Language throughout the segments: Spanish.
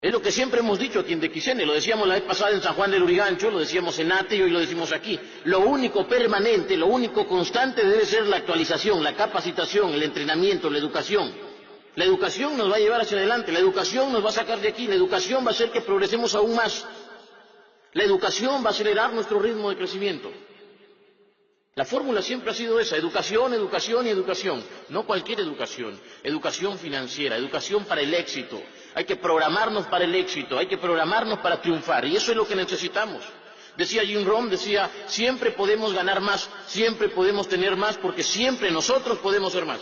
Es lo que siempre hemos dicho aquí en Dequisene, lo decíamos la vez pasada en San Juan del Urigancho, lo decíamos en Ate y hoy lo decimos aquí. Lo único permanente, lo único constante debe ser la actualización, la capacitación, el entrenamiento, la educación. La educación nos va a llevar hacia adelante, la educación nos va a sacar de aquí, la educación va a hacer que progresemos aún más. La educación va a acelerar nuestro ritmo de crecimiento. La fórmula siempre ha sido esa, educación, educación y educación. No cualquier educación, educación financiera, educación para el éxito. Hay que programarnos para el éxito, hay que programarnos para triunfar, y eso es lo que necesitamos. Decía Jim Rohn, decía, siempre podemos ganar más, siempre podemos tener más, porque siempre nosotros podemos ser más.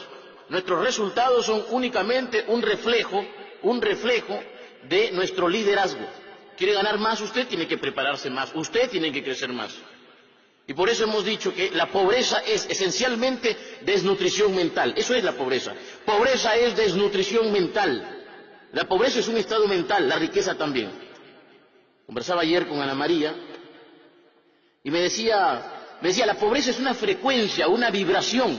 Nuestros resultados son únicamente un reflejo de nuestro liderazgo. ¿Quiere ganar más? Usted tiene que prepararse más, usted tiene que crecer más. Y por eso hemos dicho que la pobreza es esencialmente desnutrición mental. Eso es la pobreza. Pobreza es desnutrición mental. La pobreza es un estado mental, la riqueza también. Conversaba ayer con Ana María y me decía, la pobreza es una frecuencia, una vibración.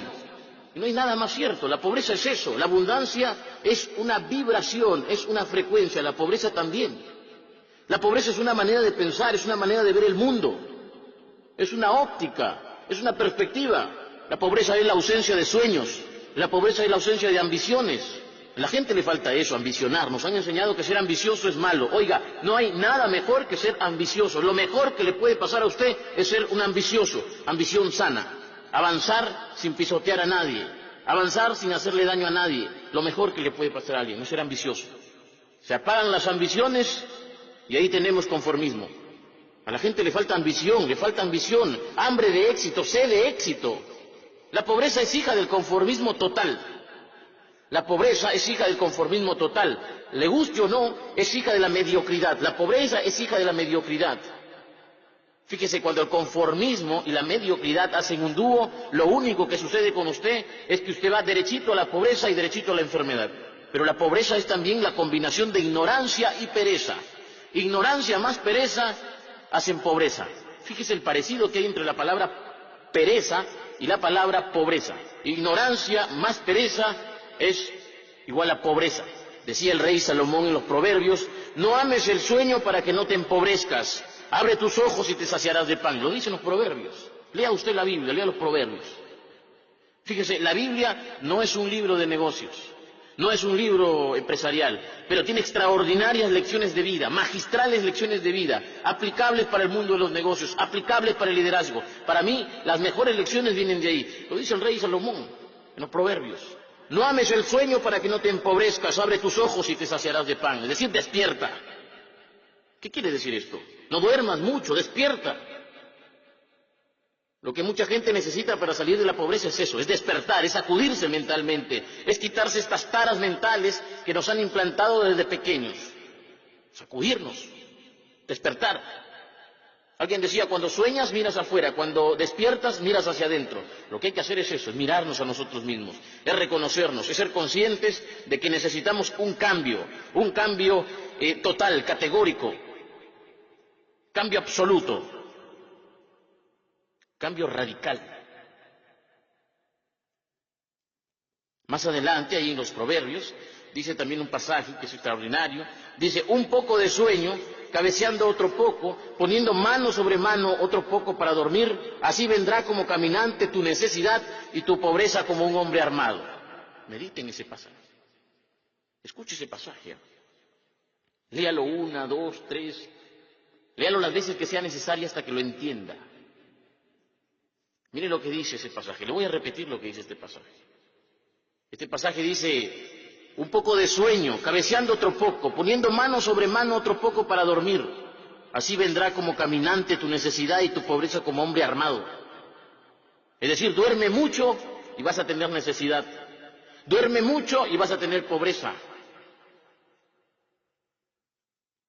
Y no hay nada más cierto, la pobreza es eso, la abundancia es una vibración, es una frecuencia, la pobreza también. La pobreza es una manera de pensar, es una manera de ver el mundo. Es una óptica, es una perspectiva. La pobreza es la ausencia de sueños, la pobreza es la ausencia de ambiciones. A la gente le falta eso, ambicionar. Nos han enseñado que ser ambicioso es malo. Oiga, no hay nada mejor que ser ambicioso. Lo mejor que le puede pasar a usted es ser un ambicioso, ambición sana. Avanzar sin pisotear a nadie, avanzar sin hacerle daño a nadie. Lo mejor que le puede pasar a alguien es ser ambicioso. Se apagan las ambiciones y ahí tenemos conformismo. A la gente le falta ambición, hambre de éxito, sed de éxito. La pobreza es hija del conformismo total. La pobreza es hija del conformismo total. Le guste o no, es hija de la mediocridad. La pobreza es hija de la mediocridad. Fíjese, cuando el conformismo y la mediocridad hacen un dúo, lo único que sucede con usted es que usted va derechito a la pobreza y derechito a la enfermedad. Pero la pobreza es también la combinación de ignorancia y pereza. Ignorancia más pereza hacen pobreza. Fíjese el parecido que hay entre la palabra pereza y la palabra pobreza. Ignorancia más pereza es igual a pobreza. Decía el rey Salomón en los Proverbios, no ames el sueño para que no te empobrezcas. Abre tus ojos y te saciarás de pan. Lo dicen los Proverbios. Lea usted la Biblia, lea los Proverbios. Fíjese, la Biblia no es un libro de negocios. No es un libro empresarial, pero tiene extraordinarias lecciones de vida, magistrales lecciones de vida, aplicables para el mundo de los negocios, aplicables para el liderazgo. Para mí, las mejores lecciones vienen de ahí. Lo dice el rey Salomón en los Proverbios. No ames el sueño para que no te empobrezcas, abre tus ojos y te saciarás de pan. Es decir, despierta. ¿Qué quiere decir esto? No duermas mucho, despierta. Lo que mucha gente necesita para salir de la pobreza es eso, es despertar, es sacudirse mentalmente, es quitarse estas taras mentales que nos han implantado desde pequeños. Sacudirnos, despertar. Alguien decía, cuando sueñas miras afuera, cuando despiertas miras hacia adentro. Lo que hay que hacer es eso, es mirarnos a nosotros mismos, es reconocernos, es ser conscientes de que necesitamos un cambio total, categórico, cambio absoluto. Cambio radical. Más adelante, ahí en los Proverbios, dice también un pasaje que es extraordinario, dice, un poco de sueño, cabeceando otro poco, poniendo mano sobre mano otro poco para dormir, así vendrá como caminante tu necesidad y tu pobreza como un hombre armado. Mediten ese pasaje. Escuche ese pasaje. Léalo 1, 2, 3, léalo las veces que sea necesaria hasta que lo entienda. Mire lo que dice ese pasaje. Le voy a repetir lo que dice este pasaje. Este pasaje dice, un poco de sueño, cabeceando otro poco, poniendo mano sobre mano otro poco para dormir. Así vendrá como caminante tu necesidad y tu pobreza como hombre armado. Es decir, duerme mucho y vas a tener necesidad. Duerme mucho y vas a tener pobreza.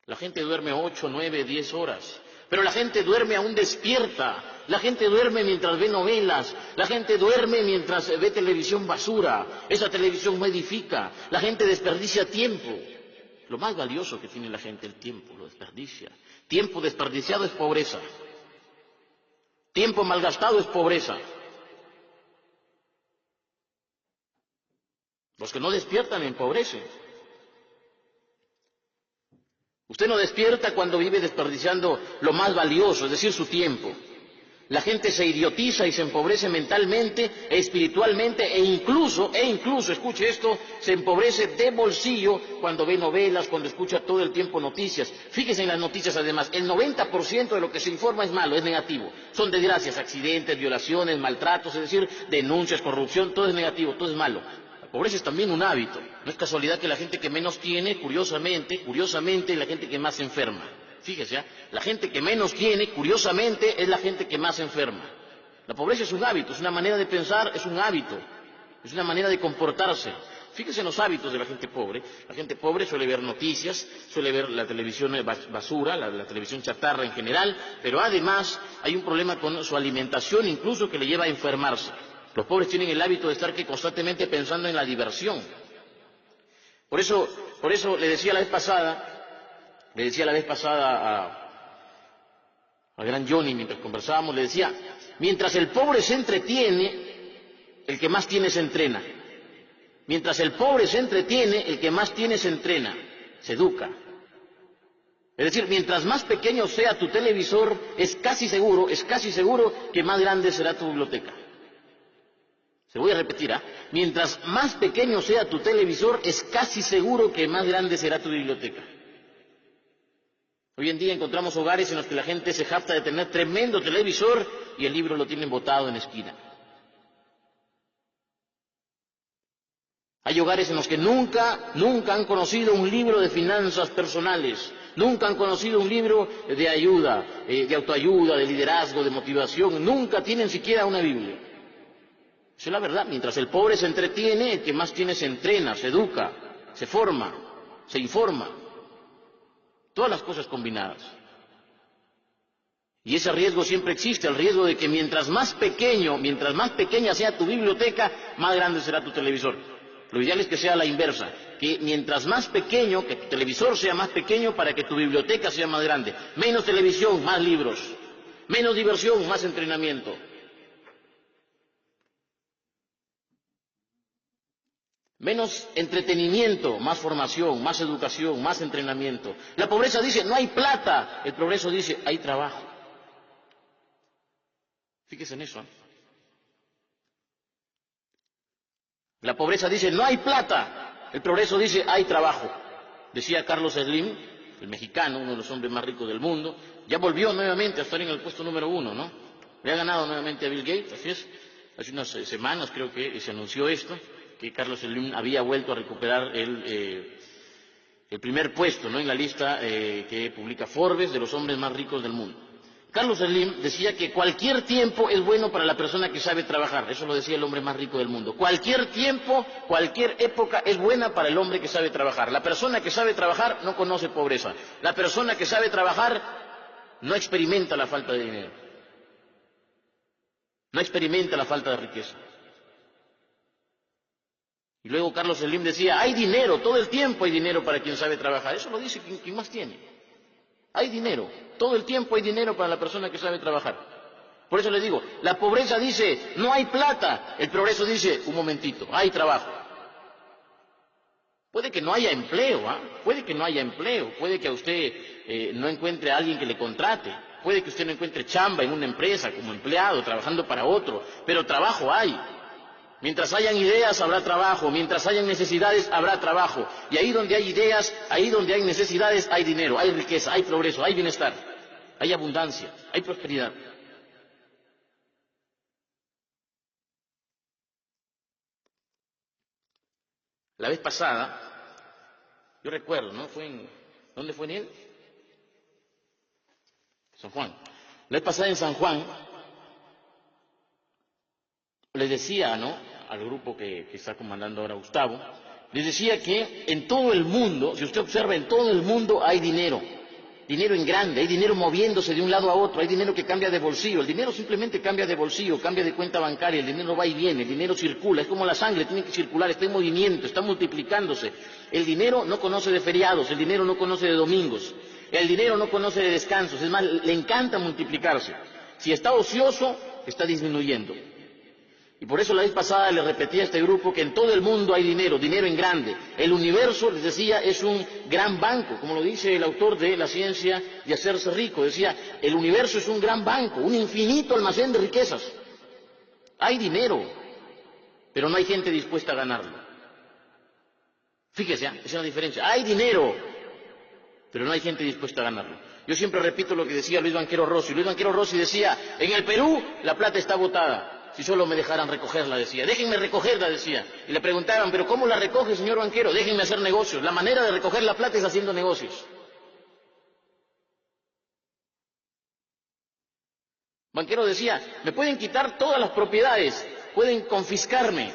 La gente duerme 8, 9, 10 horas. Pero la gente duerme aún despierta, la gente duerme mientras ve novelas, la gente duerme mientras ve televisión basura, esa televisión no edifica, la gente desperdicia tiempo. Lo más valioso que tiene la gente, el tiempo, lo desperdicia. Tiempo desperdiciado es pobreza. Tiempo malgastado es pobreza. Los que no despiertan empobrecen. Usted no despierta cuando vive desperdiciando lo más valioso, es decir, su tiempo. La gente se idiotiza y se empobrece mentalmente, espiritualmente e incluso, escuche esto, se empobrece de bolsillo cuando ve novelas, cuando escucha todo el tiempo noticias. Fíjese en las noticias además, el 90% de lo que se informa es malo, es negativo. Son desgracias, accidentes, violaciones, maltratos, es decir, denuncias, corrupción, todo es negativo, todo es malo. La pobreza es también un hábito. No es casualidad que la gente que menos tiene, curiosamente, es la gente que más se enferma. Fíjese, la gente que menos tiene, curiosamente, es la gente que más se enferma. La pobreza es un hábito, es una manera de pensar, es un hábito, es una manera de comportarse. Fíjese en los hábitos de la gente pobre. La gente pobre suele ver noticias, suele ver la televisión basura, la televisión chatarra en general, pero además hay un problema con su alimentación, incluso que le lleva a enfermarse. Los pobres tienen el hábito de estar constantemente pensando en la diversión. Por eso le decía la vez pasada al gran Johnny, mientras conversábamos, le decía, mientras el pobre se entretiene, el que más tiene se entrena. Mientras el pobre se entretiene, el que más tiene se entrena, se educa. Es decir, mientras más pequeño sea tu televisor, es casi seguro que más grande será tu biblioteca. Se voy a repetir, mientras más pequeño sea tu televisor, es casi seguro que más grande será tu biblioteca. Hoy en día encontramos hogares en los que la gente se jacta de tener tremendo televisor y el libro lo tienen botado en la esquina. Hay hogares en los que nunca han conocido un libro de finanzas personales, nunca han conocido un libro de ayuda, de autoayuda, de liderazgo, de motivación, nunca tienen siquiera una Biblia. Esa es la verdad. Mientras el pobre se entretiene, el que más tiene se entrena, se educa, se forma, se informa. Todas las cosas combinadas. Y ese riesgo siempre existe, el riesgo de que mientras más pequeña sea tu biblioteca, más grande será tu televisor. Lo ideal es que sea la inversa, que mientras más pequeño, que tu televisor sea más pequeño para que tu biblioteca sea más grande. Menos televisión, más libros. Menos diversión, más entrenamiento. Menos entretenimiento, más formación, más educación, más entrenamiento. La pobreza dice, no hay plata. El progreso dice, hay trabajo. Fíjese en eso. La pobreza dice, no hay plata. El progreso dice, hay trabajo. Decía Carlos Slim, el mexicano, uno de los hombres más ricos del mundo, ya volvió nuevamente a estar en el puesto número 1, ¿no? Le ha ganado nuevamente a Bill Gates, así es. Hace unas semanas creo que se anunció esto, que Carlos Slim había vuelto a recuperar el primer puesto, ¿no?, en la lista que publica Forbes de los hombres más ricos del mundo. Carlos Slim decía que cualquier tiempo es bueno para la persona que sabe trabajar. Eso lo decía el hombre más rico del mundo. Cualquier tiempo, cualquier época es buena para el hombre que sabe trabajar. La persona que sabe trabajar no conoce pobreza. La persona que sabe trabajar no experimenta la falta de dinero. No experimenta la falta de riqueza. Y luego Carlos Slim decía, hay dinero, todo el tiempo hay dinero para quien sabe trabajar. Eso lo dice quien más tiene. Hay dinero, todo el tiempo hay dinero para la persona que sabe trabajar. Por eso le digo, la pobreza dice, no hay plata. El progreso dice, un momentito, hay trabajo. Puede que no haya empleo, puede que no haya empleo, puede que a usted no encuentre a alguien que le contrate, puede que usted no encuentre chamba en una empresa como empleado, trabajando para otro, pero trabajo hay. Mientras hayan ideas, habrá trabajo. Mientras hayan necesidades, habrá trabajo. Y ahí donde hay ideas, ahí donde hay necesidades, hay dinero, hay riqueza, hay progreso, hay bienestar, hay abundancia, hay prosperidad. La vez pasada, yo recuerdo, ¿no? ¿Dónde fue en él? San Juan. La vez pasada en San Juan, les decía, ¿no?, al grupo que está comandando ahora Gustavo, les decía que en todo el mundo, si usted observa, en todo el mundo hay dinero, dinero en grande, hay dinero moviéndose de un lado a otro, hay dinero que cambia de bolsillo, el dinero simplemente cambia de bolsillo, cambia de cuenta bancaria, el dinero va y viene, el dinero circula, es como la sangre, tiene que circular, está en movimiento, está multiplicándose. El dinero no conoce de feriados, el dinero no conoce de domingos, el dinero no conoce de descansos, es más, le encanta multiplicarse. Si está ocioso, está disminuyendo. Y por eso la vez pasada le repetí a este grupo que en todo el mundo hay dinero, dinero en grande. El universo, les decía, es un gran banco, como lo dice el autor de La ciencia de hacerse rico. Decía, el universo es un gran banco, un infinito almacén de riquezas. Hay dinero, pero no hay gente dispuesta a ganarlo. Fíjese, esa es la diferencia. Hay dinero, pero no hay gente dispuesta a ganarlo. Yo siempre repito lo que decía Luis Banquero Rossi. Luis Banquero Rossi decía, en el Perú la plata está botada. Si solo me dejaran recogerla, decía. Déjenme recogerla, decía. Y le preguntaban, ¿pero cómo la recoge, señor banquero? Déjenme hacer negocios. La manera de recoger la plata es haciendo negocios. Banquero decía, me pueden quitar todas las propiedades, pueden confiscar mis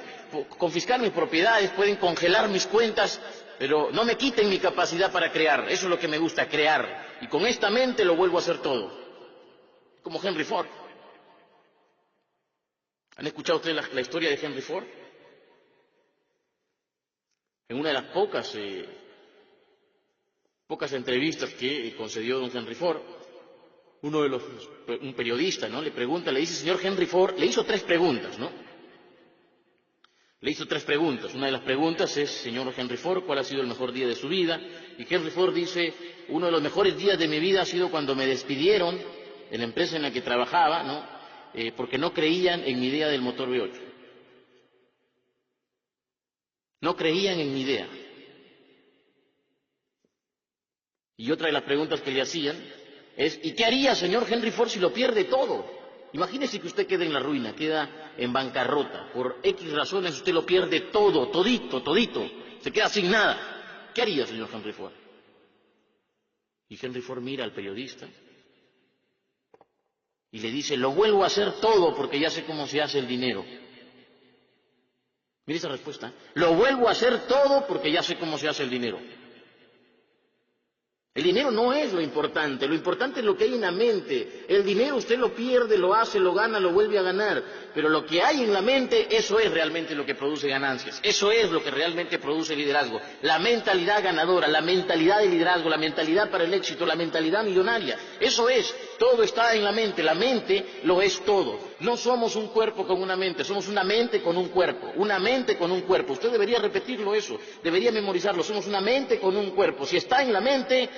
propiedades, pueden congelar mis cuentas, pero no me quiten mi capacidad para crear. Eso es lo que me gusta, crear. Y con esta mente lo vuelvo a hacer todo. Como Henry Ford. ¿Han escuchado ustedes la historia de Henry Ford? En una de las pocas entrevistas que concedió don Henry Ford, un periodista, ¿no? Le pregunta, le dice, señor Henry Ford, le hizo 3 preguntas, ¿no? Le hizo 3 preguntas. Una de las preguntas es, señor Henry Ford, ¿cuál ha sido el mejor día de su vida? Y Henry Ford dice, uno de los mejores días de mi vida ha sido cuando me despidieron de la empresa en la que trabajaba, ¿no? Porque no creían en mi idea del motor V8. No creían en mi idea. Y otra de las preguntas que le hacían es, ¿y qué haría, señor Henry Ford, si lo pierde todo? Imagínese que usted queda en la ruina, queda en bancarrota. Por X razones usted lo pierde todo, todito, se queda sin nada. ¿Qué haría, señor Henry Ford? Y Henry Ford mira al periodista y le dice, lo vuelvo a hacer todo porque ya sé cómo se hace el dinero. Mire esa respuesta. Lo vuelvo a hacer todo porque ya sé cómo se hace el dinero. El dinero no es lo importante es lo que hay en la mente. El dinero usted lo pierde, lo hace, lo gana, lo vuelve a ganar. Pero lo que hay en la mente, eso es realmente lo que produce ganancias. Eso es lo que realmente produce liderazgo. La mentalidad ganadora, la mentalidad de liderazgo, la mentalidad para el éxito, la mentalidad millonaria. Eso es, todo está en la mente lo es todo. No somos un cuerpo con una mente, somos una mente con un cuerpo. Una mente con un cuerpo. Usted debería repetirlo eso, debería memorizarlo. Somos una mente con un cuerpo. Si está en la mente,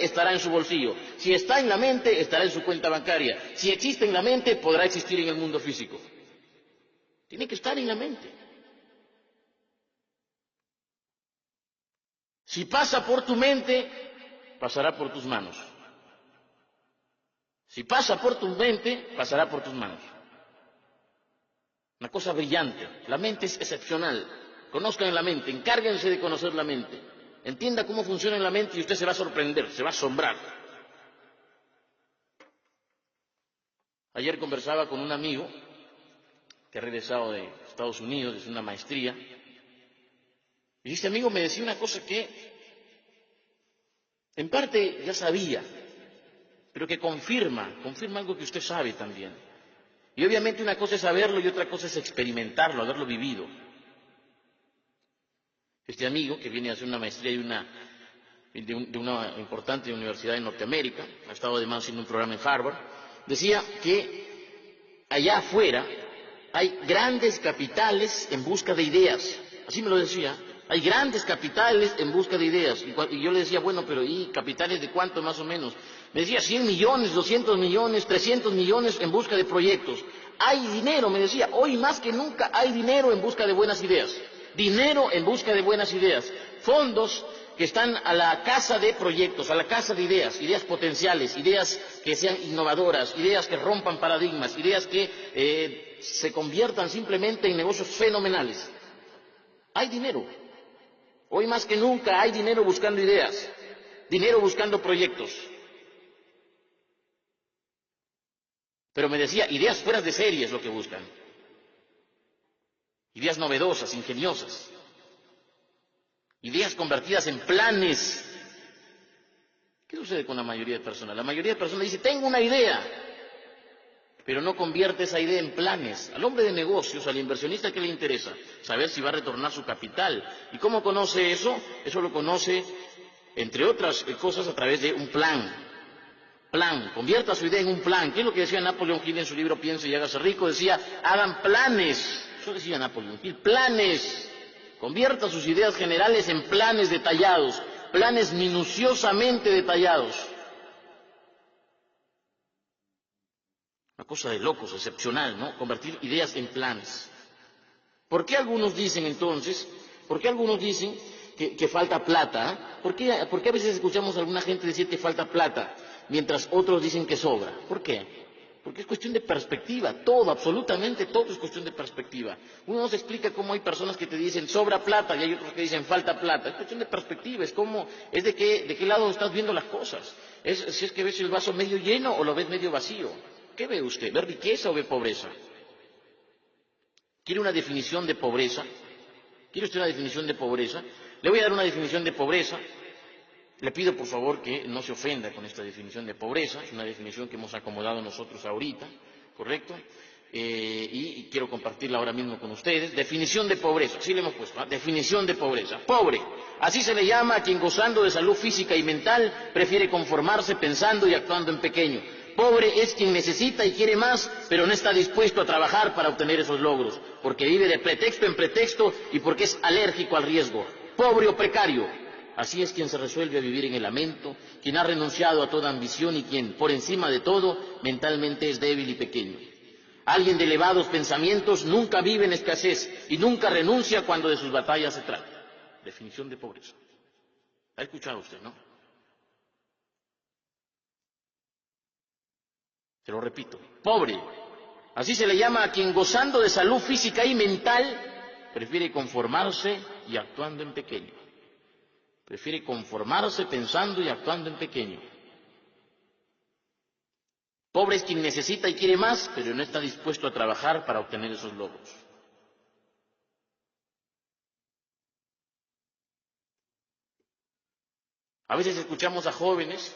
estará en su bolsillo. Si está en la mente, estará en su cuenta bancaria. Si existe en la mente, podrá existir en el mundo físico. Tiene que estar en la mente. Si pasa por tu mente, pasará por tus manos. Si pasa por tu mente, pasará por tus manos. Una cosa brillante. La mente es excepcional. Conozcan la mente, encárguense de conocer la mente. Entienda cómo funciona la mente y usted se va a sorprender, se va a asombrar. Ayer conversaba con un amigo que ha regresado de Estados Unidos, es una maestría, y este amigo me decía una cosa que en parte ya sabía, pero que confirma algo que usted sabe también. Y obviamente una cosa es saberlo y otra cosa es experimentarlo, haberlo vivido. Este amigo, que viene a hacer una maestría de una importante universidad en Norteamérica, ha estado además haciendo un programa en Harvard, decía que allá afuera hay grandes capitales en busca de ideas. Así me lo decía. Hay grandes capitales en busca de ideas. Y yo le decía, bueno, pero ¿y capitales de cuánto más o menos? Me decía 100 millones, 200 millones, 300 millones en busca de proyectos. Hay dinero, me decía, hoy más que nunca hay dinero en busca de buenas ideas. Dinero en busca de buenas ideas. Fondos que están a la caza de proyectos, a la caza de ideas, ideas potenciales, ideas que sean innovadoras, ideas que rompan paradigmas, ideas que se conviertan simplemente en negocios fenomenales. Hay dinero. Hoy más que nunca hay dinero buscando ideas, dinero buscando proyectos. Pero me decía, ideas fuera de serie es lo que buscan. Ideas novedosas, ingeniosas. Ideas convertidas en planes. ¿Qué sucede con la mayoría de personas? La mayoría de personas dice, tengo una idea, pero no convierte esa idea en planes. Al hombre de negocios, al inversionista, ¿qué le interesa? Saber si va a retornar su capital. ¿Y cómo conoce eso? Eso lo conoce, entre otras cosas, a través de un plan. Plan, convierta su idea en un plan. ¿Qué es lo que decía Napoleón Hill en su libro Piense y hágase rico? Decía, hagan planes. Eso decía Napoleón Hill, planes. Convierta sus ideas generales en planes detallados, planes minuciosamente detallados. Una cosa de locos, excepcional, ¿no? Convertir ideas en planes. ¿Por qué algunos dicen entonces, que falta plata? ¿Por qué a veces escuchamos a alguna gente decir que falta plata, mientras otros dicen que sobra? ¿Por qué? Porque es cuestión de perspectiva, todo, absolutamente todo es cuestión de perspectiva. Uno nos explica cómo hay personas que te dicen sobra plata y hay otros que dicen falta plata. Es cuestión de perspectiva, es de qué lado estás viendo las cosas. Si es que ves el vaso medio lleno o lo ves medio vacío. ¿Qué ve usted? ¿Ve riqueza o ve pobreza? ¿Quiere una definición de pobreza? ¿Quiere usted una definición de pobreza? Le voy a dar una definición de pobreza. Le pido por favor que no se ofenda con esta definición de pobreza. Es una definición que hemos acomodado nosotros ahorita, ¿correcto? Y quiero compartirla ahora mismo con ustedes. Definición de pobreza, así le hemos puesto, ¿eh? Definición de pobreza. Pobre, así se le llama a quien gozando de salud física y mental prefiere conformarse pensando y actuando en pequeño. Pobre es quien necesita y quiere más, pero no está dispuesto a trabajar para obtener esos logros, porque vive de pretexto en pretexto y porque es alérgico al riesgo. Pobre o precario, así es quien se resuelve a vivir en el lamento, quien ha renunciado a toda ambición y quien, por encima de todo, mentalmente es débil y pequeño. Alguien de elevados pensamientos nunca vive en escasez y nunca renuncia cuando de sus batallas se trata. Definición de pobreza. ¿Ha escuchado usted, no? Se lo repito, pobre. Así se le llama a quien gozando de salud física y mental prefiere conformarse y actuando en pequeño. Prefiere conformarse pensando y actuando en pequeño. Pobre es quien necesita y quiere más, pero no está dispuesto a trabajar para obtener esos logros. A veces escuchamos a jóvenes,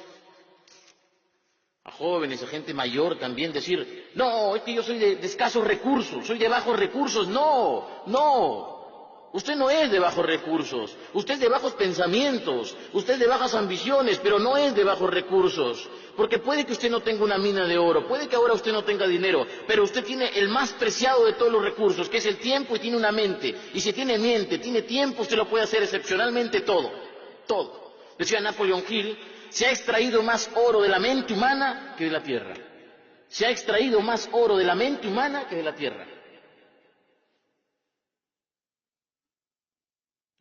a gente mayor también decir, no, es que yo soy de escasos recursos, soy de bajos recursos. No, usted no es de bajos recursos, usted es de bajos pensamientos, usted es de bajas ambiciones, pero no es de bajos recursos. Porque puede que usted no tenga una mina de oro, puede que ahora usted no tenga dinero, pero usted tiene el más preciado de todos los recursos, que es el tiempo, y tiene una mente. Y si tiene mente, tiene tiempo, usted lo puede hacer excepcionalmente todo. Decía Napoleón Hill, se ha extraído más oro de la mente humana que de la tierra. Se ha extraído más oro de la mente humana que de la tierra.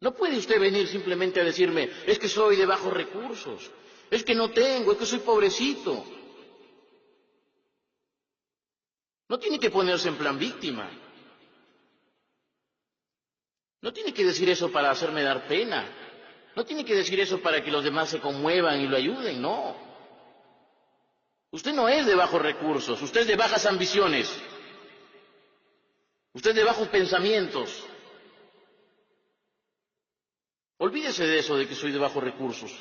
No puede usted venir simplemente a decirme, es que soy de bajos recursos, es que no tengo, es que soy pobrecito. No tiene que ponerse en plan víctima. No tiene que decir eso para hacerme dar pena. No tiene que decir eso para que los demás se conmuevan y lo ayuden, no. Usted no es de bajos recursos, usted es de bajas ambiciones. Usted es de bajos pensamientos. Olvídese de eso de que soy de bajos recursos.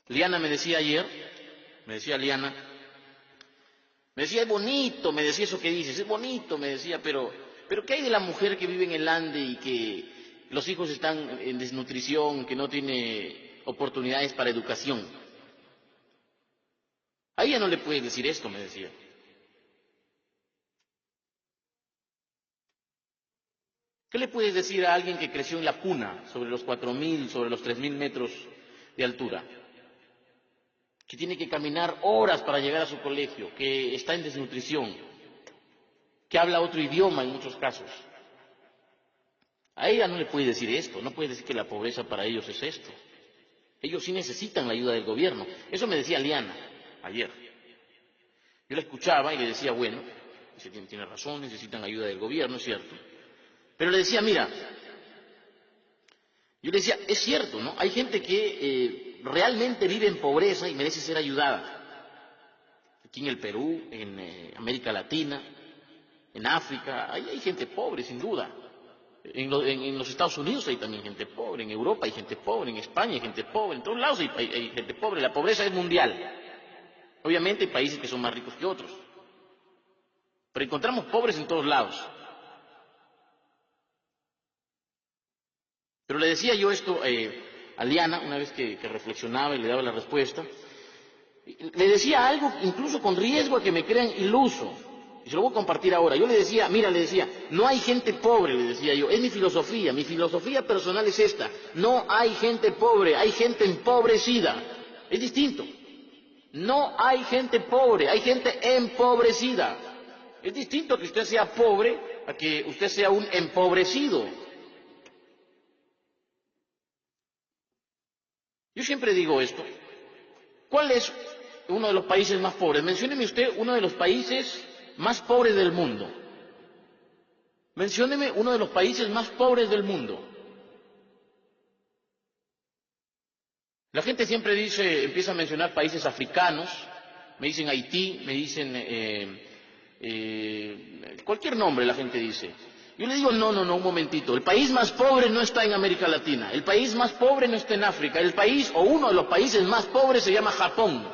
Liana me decía ayer, Liana, me decía, es bonito, me decía eso que dices, es bonito, me decía, pero ¿qué hay de la mujer que vive en el Ande y que los hijos están en desnutrición, que no tiene oportunidades para educación? A ella no le puedes decir esto, me decía. ¿Qué le puedes decir a alguien que creció en la Puna, sobre los 4.000, sobre los 3.000 metros de altura? Que tiene que caminar horas para llegar a su colegio, que está en desnutrición, que habla otro idioma en muchos casos. A ella no le puede decir esto, no puede decir que la pobreza para ellos es esto. Ellos sí necesitan la ayuda del gobierno. Eso me decía Liana ayer. Yo la escuchaba y le decía, bueno, tiene razón, necesitan ayuda del gobierno, es cierto. Pero le decía, mira, yo le decía, es cierto, ¿no? Hay gente que realmente vive en pobreza y merece ser ayudada. Aquí en el Perú, en América Latina, en África, hay gente pobre, sin duda. En los Estados Unidos hay también gente pobre, en Europa hay gente pobre, en España hay gente pobre, en todos lados hay gente pobre. La pobreza es mundial. Obviamente hay países que son más ricos que otros, pero encontramos pobres en todos lados. Pero le decía yo esto a Liana, una vez que reflexionaba y le daba la respuesta. Le decía algo incluso con riesgo a que me crean iluso. Y se lo voy a compartir ahora. Yo le decía, mira, le decía, no hay gente pobre, le decía yo. Es mi filosofía personal es esta. No hay gente pobre, hay gente empobrecida. Es distinto. No hay gente pobre, hay gente empobrecida. Es distinto que usted sea pobre a que usted sea un empobrecido. Yo siempre digo esto. ¿Cuál es uno de los países más pobres? Mencióneme usted uno de los países más pobres del mundo. Mencióneme uno de los países más pobres del mundo. La gente siempre empieza a mencionar países africanos, me dicen Haití, me dicen cualquier nombre la gente dice. Yo le digo, no, un momentito, el país más pobre no está en América Latina, el país más pobre no está en África, el país o uno de los países más pobres se llama Japón,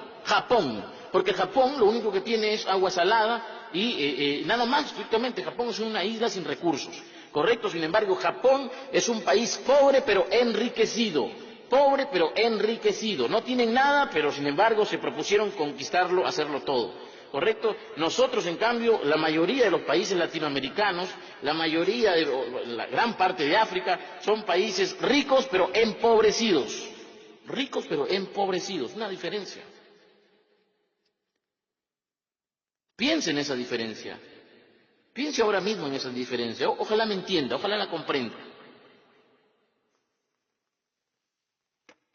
porque Japón lo único que tiene es agua salada y nada más, estrictamente, Japón es una isla sin recursos, ¿correcto? Sin embargo, Japón es un país pobre pero enriquecido. Pobre pero enriquecido. No tienen nada, pero sin embargo se propusieron conquistarlo, hacerlo todo. ¿Correcto? Nosotros, en cambio, la mayoría de los países latinoamericanos, la gran parte de África, son países ricos pero empobrecidos. Ricos pero empobrecidos. Una diferencia. Piense en esa diferencia. Piense ahora mismo en esa diferencia. Ojalá me entienda, ojalá la comprenda.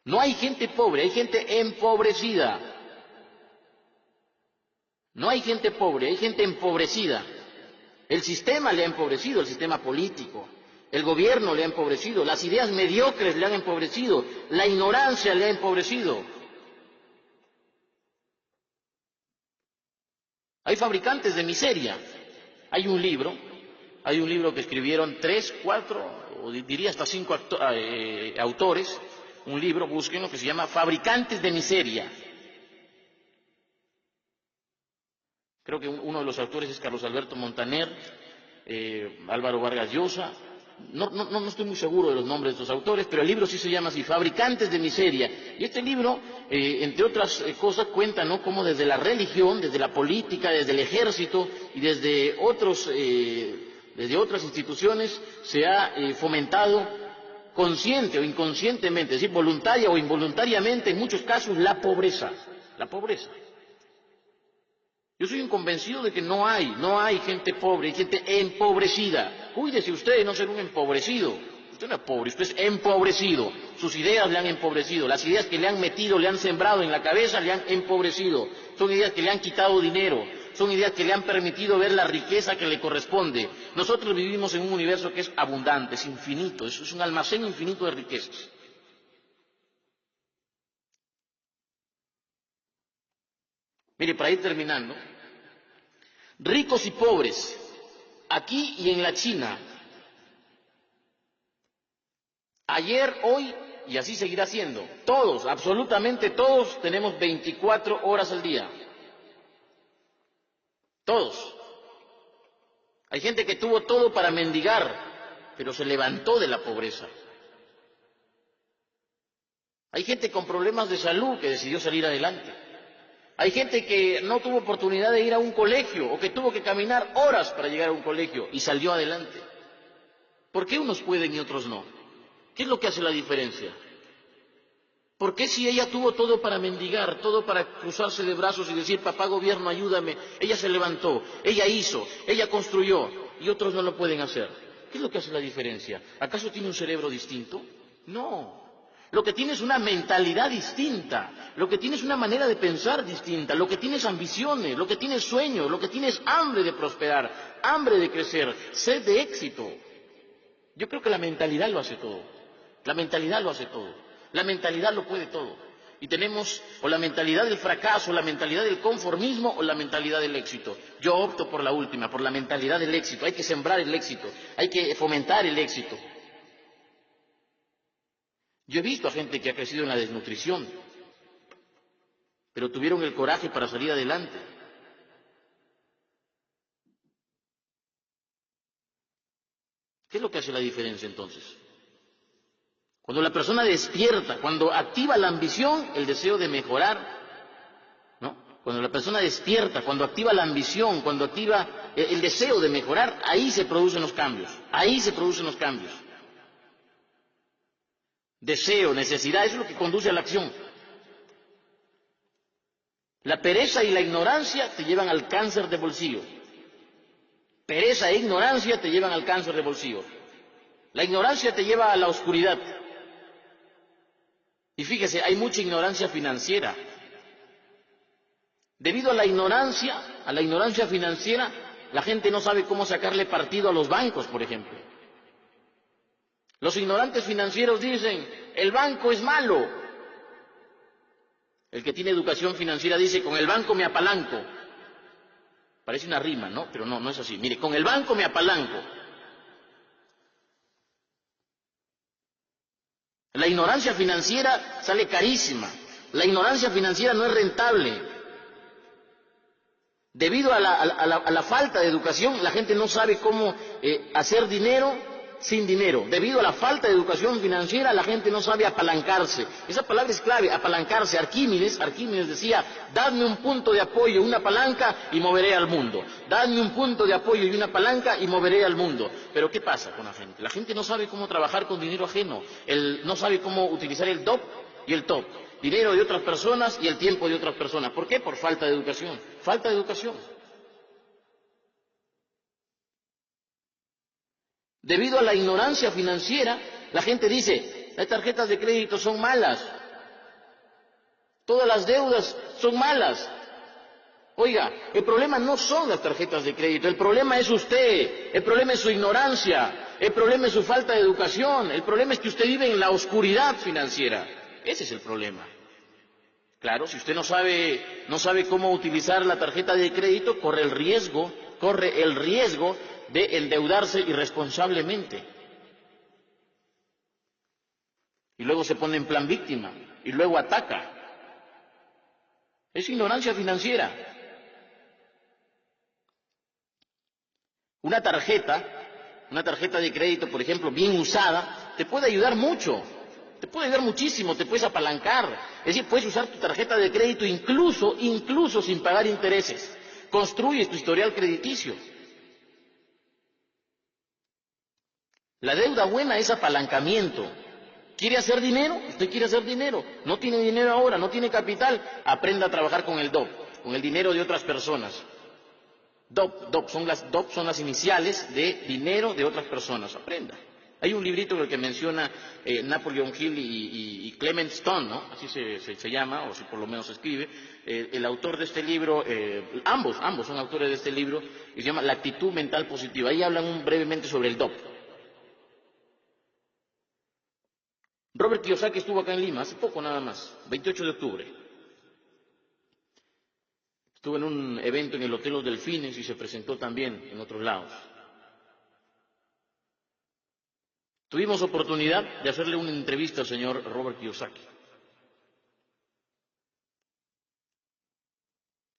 No hay gente pobre, hay gente empobrecida. No hay gente pobre, hay gente empobrecida. El sistema le ha empobrecido, el sistema político. El gobierno le ha empobrecido, las ideas mediocres le han empobrecido, la ignorancia le ha empobrecido. Hay fabricantes de miseria. Hay un libro que escribieron 3, 4, o diría hasta 5 autores, un libro, búsquenlo, que se llama Fabricantes de Miseria. Creo que uno de los autores es Carlos Alberto Montaner, Álvaro Vargas Llosa. No estoy muy seguro de los nombres de estos autores, pero el libro sí se llama así, Fabricantes de Miseria. Y este libro, entre otras cosas, cuenta, ¿no?, cómo desde la religión, desde la política, desde el ejército y desde otras instituciones se ha fomentado consciente o inconscientemente, es decir, voluntaria o involuntariamente, en muchos casos, la pobreza. La pobreza. Yo soy un convencido de que no hay gente pobre, hay gente empobrecida. Cuídese usted de no ser un empobrecido. Usted no es pobre, usted es empobrecido. Sus ideas le han empobrecido. Las ideas que le han metido, le han sembrado en la cabeza, le han empobrecido. Son ideas que le han quitado dinero. Son ideas que le han permitido ver la riqueza que le corresponde. Nosotros vivimos en un universo que es abundante, es infinito, es un almacén infinito de riquezas. Mire, para ir terminando, ricos y pobres, aquí y en la China, ayer, hoy y así seguirá siendo, todos, absolutamente todos, tenemos 24 horas al día. Todos. Hay gente que tuvo todo para mendigar, pero se levantó de la pobreza. Hay gente con problemas de salud que decidió salir adelante. Hay gente que no tuvo oportunidad de ir a un colegio o que tuvo que caminar horas para llegar a un colegio y salió adelante. ¿Por qué unos pueden y otros no? ¿Qué es lo que hace la diferencia? ¿Por qué si ella tuvo todo para mendigar, todo para cruzarse de brazos y decir, papá gobierno, ayúdame? Ella se levantó, ella hizo, ella construyó y otros no lo pueden hacer. ¿Qué es lo que hace la diferencia? ¿Acaso tiene un cerebro distinto? No. Lo que tiene es una mentalidad distinta, lo que tiene es una manera de pensar distinta, lo que tiene es ambiciones, lo que tiene es sueños, lo que tiene es hambre de prosperar, hambre de crecer, sed de éxito. Yo creo que la mentalidad lo hace todo, la mentalidad lo hace todo, la mentalidad lo puede todo. Y tenemos o la mentalidad del fracaso, la mentalidad del conformismo o la mentalidad del éxito. Yo opto por la última, por la mentalidad del éxito. Hay que sembrar el éxito, hay que fomentar el éxito. Yo he visto a gente que ha crecido en la desnutrición, pero tuvieron el coraje para salir adelante. ¿Qué es lo que hace la diferencia entonces? Cuando la persona despierta, cuando activa la ambición, el deseo de mejorar, ¿no? Cuando la persona despierta, cuando activa la ambición, cuando activa el deseo de mejorar, ahí se producen los cambios, ahí se producen los cambios. Deseo, necesidad, eso es lo que conduce a la acción. La pereza y la ignorancia te llevan al cáncer de bolsillo. Pereza e ignorancia te llevan al cáncer de bolsillo. La ignorancia te lleva a la oscuridad. Y fíjese, hay mucha ignorancia financiera. Debido a la ignorancia financiera, la gente no sabe cómo sacarle partido a los bancos, por ejemplo. Los ignorantes financieros dicen, el banco es malo. El que tiene educación financiera dice, con el banco me apalanco. Parece una rima, ¿no? Pero no es así. Mire, con el banco me apalanco. La ignorancia financiera sale carísima. La ignorancia financiera no es rentable. Debido a la falta de educación, la gente no sabe cómo hacer dinero sin dinero. Debido a la falta de educación financiera, la gente no sabe apalancarse. Esa palabra es clave, apalancarse. Arquímedes decía, dadme un punto de apoyo, una palanca y moveré al mundo. Dadme un punto de apoyo y una palanca y moveré al mundo. Pero ¿qué pasa con la gente? La gente no sabe cómo trabajar con dinero ajeno. No sabe cómo utilizar el DOP y el TOP. Dinero de otras personas y el tiempo de otras personas. ¿Por qué? Por falta de educación. Falta de educación. Debido a la ignorancia financiera, la gente dice, las tarjetas de crédito son malas. Todas las deudas son malas. Oiga, el problema no son las tarjetas de crédito, el problema es usted, el problema es su ignorancia, el problema es su falta de educación, el problema es que usted vive en la oscuridad financiera. Ese es el problema. Claro, si usted no sabe cómo utilizar la tarjeta de crédito, corre el riesgo de endeudarse irresponsablemente. Y luego se pone en plan víctima, y luego ataca. Es ignorancia financiera. Una tarjeta de crédito, por ejemplo, bien usada, te puede ayudar mucho. Te puede ayudar muchísimo, te puedes apalancar. Es decir, puedes usar tu tarjeta de crédito incluso sin pagar intereses. Construyes tu historial crediticio. La deuda buena es apalancamiento. ¿Quiere hacer dinero? Usted quiere hacer dinero. No tiene dinero ahora, no tiene capital. Aprenda a trabajar con el DOP, con el dinero de otras personas. DOP son las iniciales de dinero de otras personas. Aprenda. Hay un librito en el que menciona Napoleon Hill y Clement Stone, ¿no? Así se llama, o si por lo menos se escribe. El autor de este libro, ambos son autores de este libro, y se llama La actitud mental positiva. Ahí hablan brevemente sobre el DOP. Robert Kiyosaki estuvo acá en Lima hace poco nada más, 28 de octubre. Estuvo en un evento en el Hotel Los Delfines y se presentó también en otros lados. Tuvimos oportunidad de hacerle una entrevista al señor Robert Kiyosaki.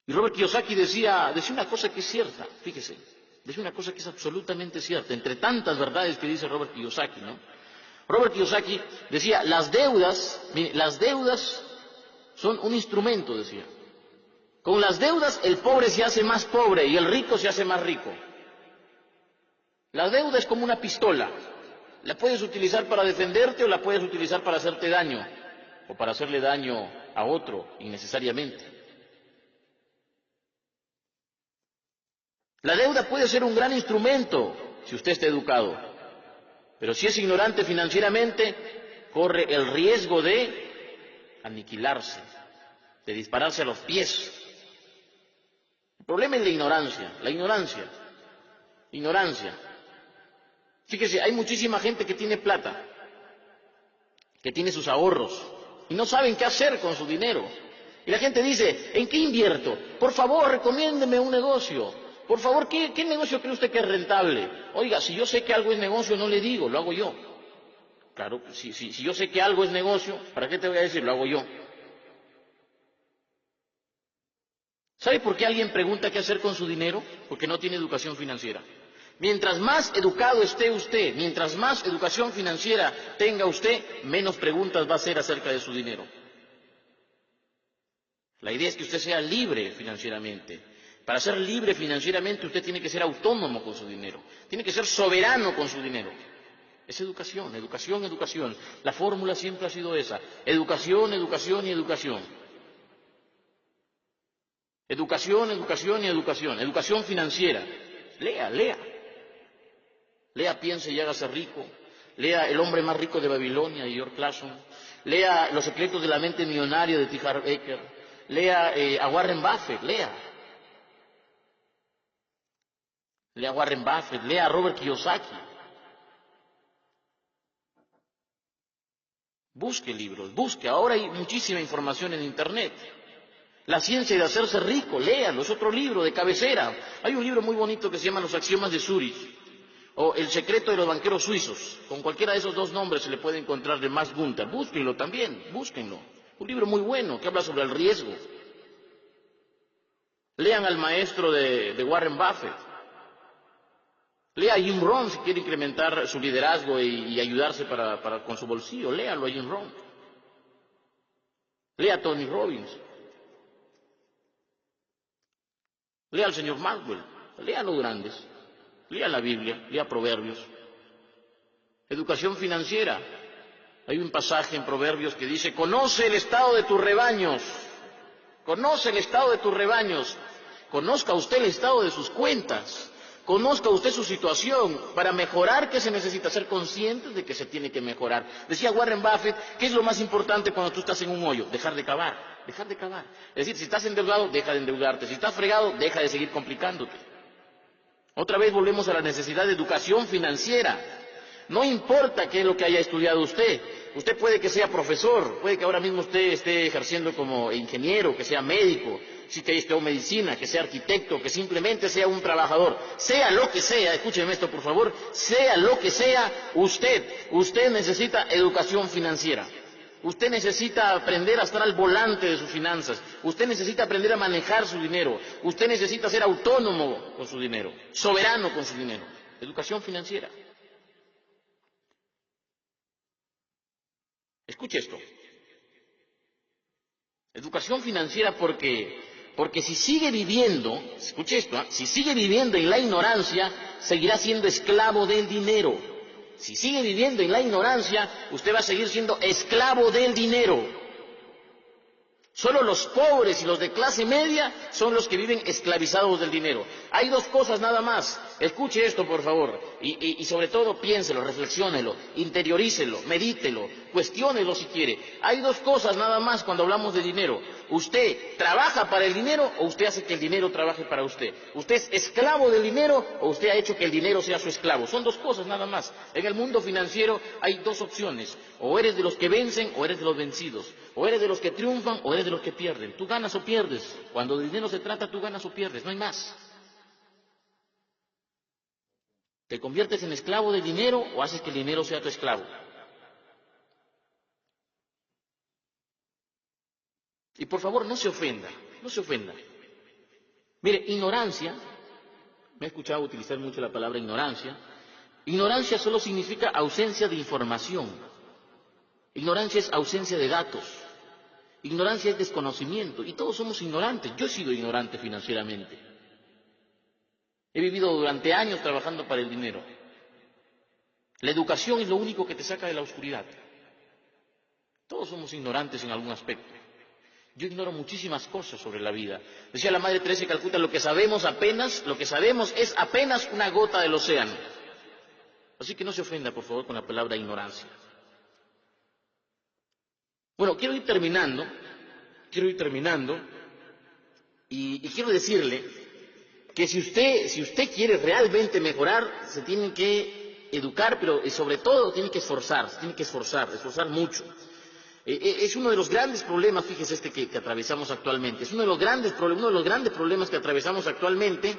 Y Robert Kiyosaki decía una cosa que es cierta, fíjese, decía una cosa que es absolutamente cierta, entre tantas verdades que dice Robert Kiyosaki, ¿no? Robert Kiyosaki decía, las deudas son un instrumento, decía. Con las deudas el pobre se hace más pobre y el rico se hace más rico. La deuda es como una pistola. La puedes utilizar para defenderte o la puedes utilizar para hacerte daño o para hacerle daño a otro innecesariamente. La deuda puede ser un gran instrumento si usted está educado, pero si es ignorante financieramente, corre el riesgo de aniquilarse, de dispararse a los pies. El problema es la ignorancia. Fíjese, hay muchísima gente que tiene plata, que tiene sus ahorros, y no saben qué hacer con su dinero. Y la gente dice, ¿en qué invierto? Por favor, recomiéndeme un negocio. Por favor, ¿qué negocio cree usted que es rentable? Oiga, si yo sé que algo es negocio, no le digo, lo hago yo. Claro, si yo sé que algo es negocio, ¿para qué te voy a decir? Lo hago yo. ¿Sabe por qué alguien pregunta qué hacer con su dinero? Porque no tiene educación financiera. Mientras más educado esté usted, mientras más educación financiera tenga usted, menos preguntas va a hacer acerca de su dinero. La idea es que usted sea libre financieramente. Para ser libre financieramente usted tiene que ser autónomo con su dinero, tiene que ser soberano con su dinero. Es educación, educación, educación. La fórmula siempre ha sido esa: educación, educación y educación. Educación, educación y educación. Educación financiera. Lea, lea. Lea Piense y hágase rico. Lea El hombre más rico de Babilonia de George Clason. Lea Los secretos de la mente millonaria de T. Harv Eker. Lea a Warren Buffett, lea. Lea a Warren Buffett, lea a Robert Kiyosaki. Busque libros, busque. Ahora hay muchísima información en Internet. La ciencia de hacerse rico, léalo, es otro libro de cabecera. Hay un libro muy bonito que se llama Los axiomas de Zurich, o El secreto de los banqueros suizos. Con cualquiera de esos dos nombres se le puede encontrar de Max Gunther. Búsquenlo también, búsquenlo. Un libro muy bueno que habla sobre el riesgo. Lean al maestro de Warren Buffett. Lea a Jim Rohn si quiere incrementar su liderazgo y ayudarse con su bolsillo. Léalo a Jim Rohn. Lea a Tony Robbins. Lea al señor Maxwell. Lea a los grandes. Lea la Biblia. Lea Proverbios. Educación financiera. Hay un pasaje en Proverbios que dice: conoce el estado de tus rebaños. Conoce el estado de tus rebaños. Conozca usted el estado de sus cuentas. Conozca usted su situación. Para mejorar, ¿qué se necesita? Ser consciente de que se tiene que mejorar. Decía Warren Buffett, ¿qué es lo más importante cuando tú estás en un hoyo? Dejar de cavar, dejar de cavar. Es decir, si estás endeudado, deja de endeudarte. Si estás fregado, deja de seguir complicándote. Otra vez volvemos a la necesidad de educación financiera. No importa qué es lo que haya estudiado usted. Usted puede que sea profesor, puede que ahora mismo usted esté ejerciendo como ingeniero, que sea médico, sí que estudió medicina, que sea arquitecto, que simplemente sea un trabajador. Sea lo que sea, escúcheme esto por favor, sea lo que sea, usted necesita educación financiera. Usted necesita aprender a estar al volante de sus finanzas. Usted necesita aprender a manejar su dinero. Usted necesita ser autónomo con su dinero, soberano con su dinero. Educación financiera. Escuche esto. Educación financiera porque si sigue viviendo, escuche esto, si sigue viviendo en la ignorancia, seguirá siendo esclavo del dinero. Si sigue viviendo en la ignorancia, usted va a seguir siendo esclavo del dinero. Solo los pobres y los de clase media son los que viven esclavizados del dinero. Hay dos cosas nada más. Escuche esto, por favor. Y sobre todo piénselo, reflexiónelo, interiorícelo, medítelo, cuestiónelo si quiere. Hay dos cosas nada más cuando hablamos de dinero. ¿Usted trabaja para el dinero o usted hace que el dinero trabaje para usted? ¿Usted es esclavo del dinero o usted ha hecho que el dinero sea su esclavo? Son dos cosas nada más. En el mundo financiero hay dos opciones. O eres de los que vencen o eres de los vencidos. O eres de los que triunfan o eres de los que pierden. Tú ganas o pierdes. Cuando de dinero se trata, tú ganas o pierdes. No hay más. ¿Te conviertes en esclavo del dinero o haces que el dinero sea tu esclavo? Y por favor, no se ofenda, no se ofenda. Mire, ignorancia, me he escuchado utilizar mucho la palabra ignorancia. Ignorancia solo significa ausencia de información. Ignorancia es ausencia de datos. Ignorancia es desconocimiento. Y todos somos ignorantes. Yo he sido ignorante financieramente. He vivido durante años trabajando para el dinero. La educación es lo único que te saca de la oscuridad. Todos somos ignorantes en algún aspecto. Yo ignoro muchísimas cosas sobre la vida. Decía la Madre Teresa de Calcuta, lo que sabemos es apenas una gota del océano. Así que no se ofenda, por favor, con la palabra ignorancia. Bueno, quiero ir terminando y quiero decirle que si usted quiere realmente mejorar, se tiene que educar, pero sobre todo tiene que esforzar mucho. Es uno de los grandes problemas, fíjese que atravesamos actualmente, es uno de los grandes problemas que atravesamos actualmente,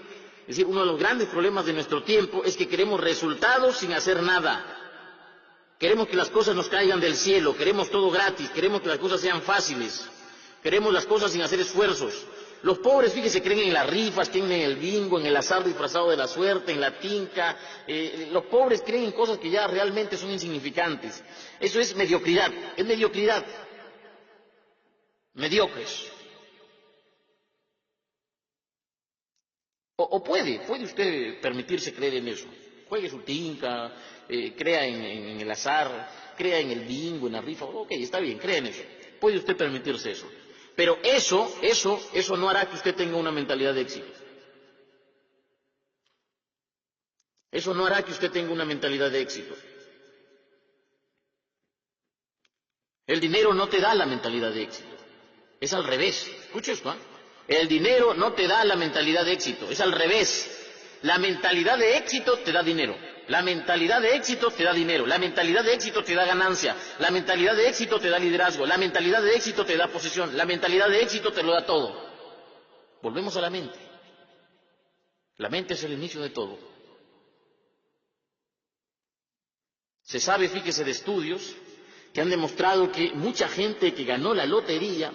es decir, uno de los grandes problemas de nuestro tiempo es que queremos resultados sin hacer nada. Queremos que las cosas nos caigan del cielo, queremos todo gratis, queremos que las cosas sean fáciles, queremos las cosas sin hacer esfuerzos. Los pobres, fíjese, creen en las rifas, creen en el bingo, en el azar disfrazado de la suerte, en la tinca. Los pobres creen en cosas que ya realmente son insignificantes. Eso es mediocridad, es mediocridad. Mediocres. O puede usted permitirse creer en eso. Juegue su tinca, crea en el azar, crea en el bingo, en la rifa. Ok, está bien, crea en eso. Puede usted permitirse eso. Pero eso no hará que usted tenga una mentalidad de éxito. Eso no hará que usted tenga una mentalidad de éxito. El dinero no te da la mentalidad de éxito. Es al revés. Escucha esto, ¿eh? El dinero no te da la mentalidad de éxito. Es al revés. La mentalidad de éxito te da dinero. La mentalidad de éxito te da dinero. La mentalidad de éxito te da ganancia. La mentalidad de éxito te da liderazgo. La mentalidad de éxito te da posesión. La mentalidad de éxito te lo da todo. Volvemos a la mente. La mente es el inicio de todo. Se sabe, fíjese, de estudios que han demostrado que mucha gente que ganó la lotería,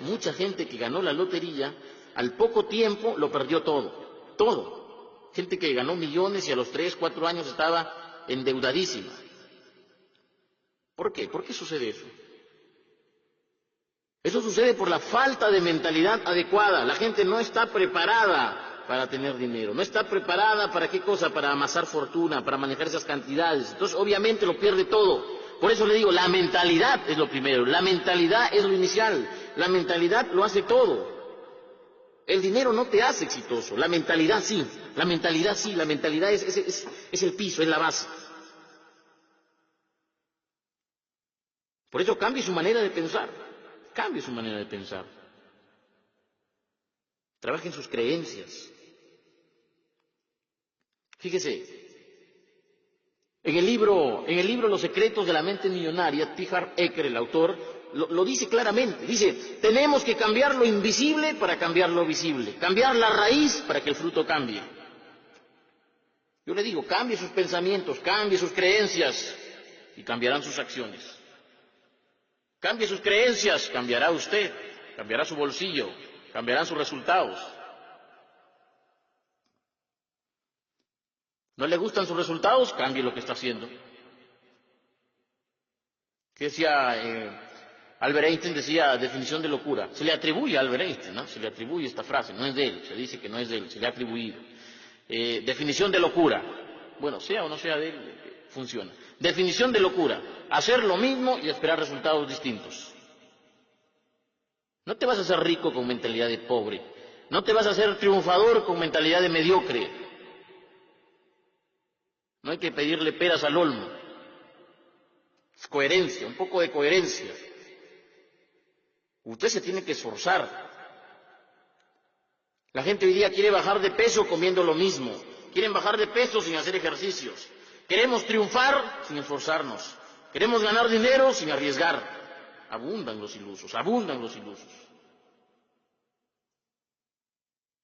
al poco tiempo lo perdió todo. Todo. Gente que ganó millones y a los 3, 4 años estaba endeudadísima. ¿Por qué? ¿Por qué sucede eso? Eso sucede por la falta de mentalidad adecuada. La gente no está preparada para tener dinero. No está preparada para qué cosa, para amasar fortuna, para manejar esas cantidades. Entonces, obviamente lo pierde todo. Por eso le digo, la mentalidad es lo primero. La mentalidad es lo inicial. La mentalidad lo hace todo. El dinero no te hace exitoso, la mentalidad sí, la mentalidad es el piso, es la base. Por eso cambie su manera de pensar, Trabaje en sus creencias. Fíjese, en el libro Los secretos de la mente millonaria, T. Harv Eker, el autor, lo dice claramente. Dice, tenemos que cambiar lo invisible para cambiar lo visible. Cambiar la raíz para que el fruto cambie. Yo le digo, cambie sus pensamientos, cambie sus creencias y cambiarán sus acciones. Cambie sus creencias, cambiará usted, cambiará su bolsillo, cambiarán sus resultados. ¿No le gustan sus resultados? Cambie lo que está haciendo. ¿Qué decía Albert Einstein? Decía definición de locura. Se le atribuye a Albert Einstein, ¿no? Se le atribuye esta frase, no es de él, se dice que no es de él, se le ha atribuido. Definición de locura. Bueno, sea o no sea de él, funciona. Definición de locura. Hacer lo mismo y esperar resultados distintos. No te vas a hacer rico con mentalidad de pobre. No te vas a hacer triunfador con mentalidad de mediocre. No hay que pedirle peras al olmo. Es coherencia, un poco de coherencia. Usted se tiene que esforzar. La gente hoy día quiere bajar de peso comiendo lo mismo. Quieren bajar de peso sin hacer ejercicios. Queremos triunfar sin esforzarnos. Queremos ganar dinero sin arriesgar. Abundan los ilusos.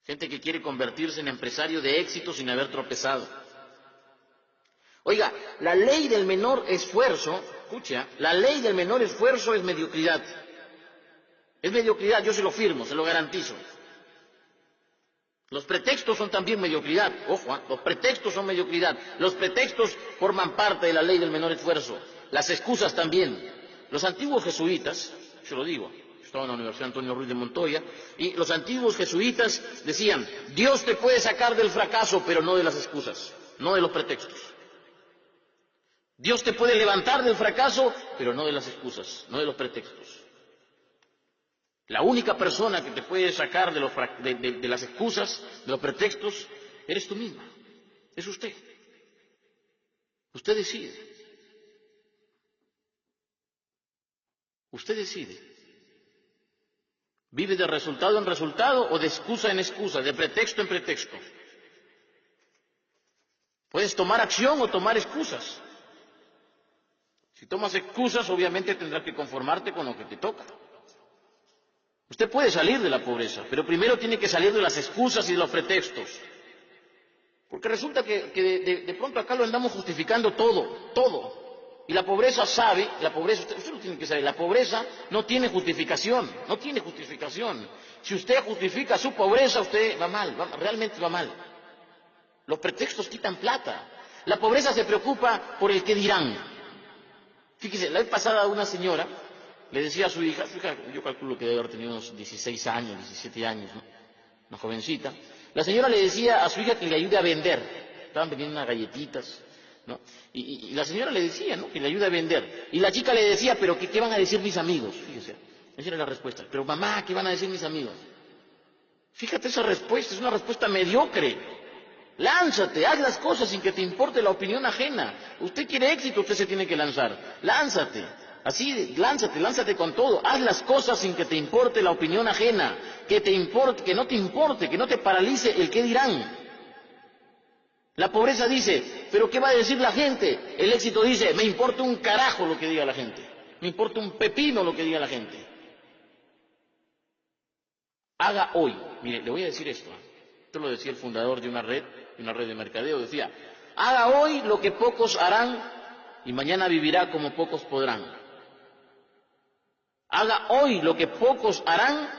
Gente que quiere convertirse en empresario de éxito sin haber tropezado. Oiga, la ley del menor esfuerzo, escucha, la ley del menor esfuerzo es mediocridad. Es mediocridad, yo se lo firmo, se lo garantizo. Los pretextos son también mediocridad, ojo, los pretextos son mediocridad. Los pretextos forman parte de la ley del menor esfuerzo. Las excusas también. Los antiguos jesuitas, yo lo digo, estaba en la Universidad Antonio Ruiz de Montoya, y los antiguos jesuitas decían, Dios te puede sacar del fracaso, pero no de las excusas, no de los pretextos. Dios te puede levantar del fracaso, pero no de las excusas, no de los pretextos. La única persona que te puede sacar de las excusas, de los pretextos, eres tú misma, es usted. Usted decide. Usted decide. ¿Vive de resultado en resultado o de excusa en excusa, de pretexto en pretexto? Puedes tomar acción o tomar excusas. Si tomas excusas, obviamente tendrás que conformarte con lo que te toca. Usted puede salir de la pobreza, pero primero tiene que salir de las excusas y de los pretextos. Porque resulta que de pronto acá lo andamos justificando todo. Y la pobreza sabe, usted lo tiene que saber, la pobreza no tiene justificación, no tiene justificación. Si usted justifica su pobreza, usted va mal, realmente va mal. Los pretextos quitan plata. La pobreza se preocupa por el qué dirán. Fíjese, la vez pasada una señora le decía a su hija, yo calculo que debe haber tenido unos 16 años, 17 años, ¿no? Una jovencita. La señora le decía a su hija que le ayude a vender. Estaban vendiendo unas galletitas, ¿no? Y la señora le decía, ¿no?, que le ayude a vender. Y la chica le decía, pero ¿qué van a decir mis amigos? Fíjese, esa era la respuesta. Pero mamá, ¿qué van a decir mis amigos? Fíjate esa respuesta, es una respuesta mediocre. Lánzate, haz las cosas sin que te importe la opinión ajena. Usted quiere éxito, usted se tiene que lanzar. Lánzate, así, lánzate con todo. Haz las cosas sin que te importe la opinión ajena. Que no te importe, que no te paralice el qué dirán. La pobreza dice, ¿pero qué va a decir la gente? El éxito dice, me importa un carajo lo que diga la gente. Me importa un pepino lo que diga la gente. Haga hoy, mire, le voy a decir esto. Esto lo decía el fundador de una red de mercadeo, decía, haga hoy lo que pocos harán y mañana vivirá como pocos podrán. Haga hoy lo que pocos harán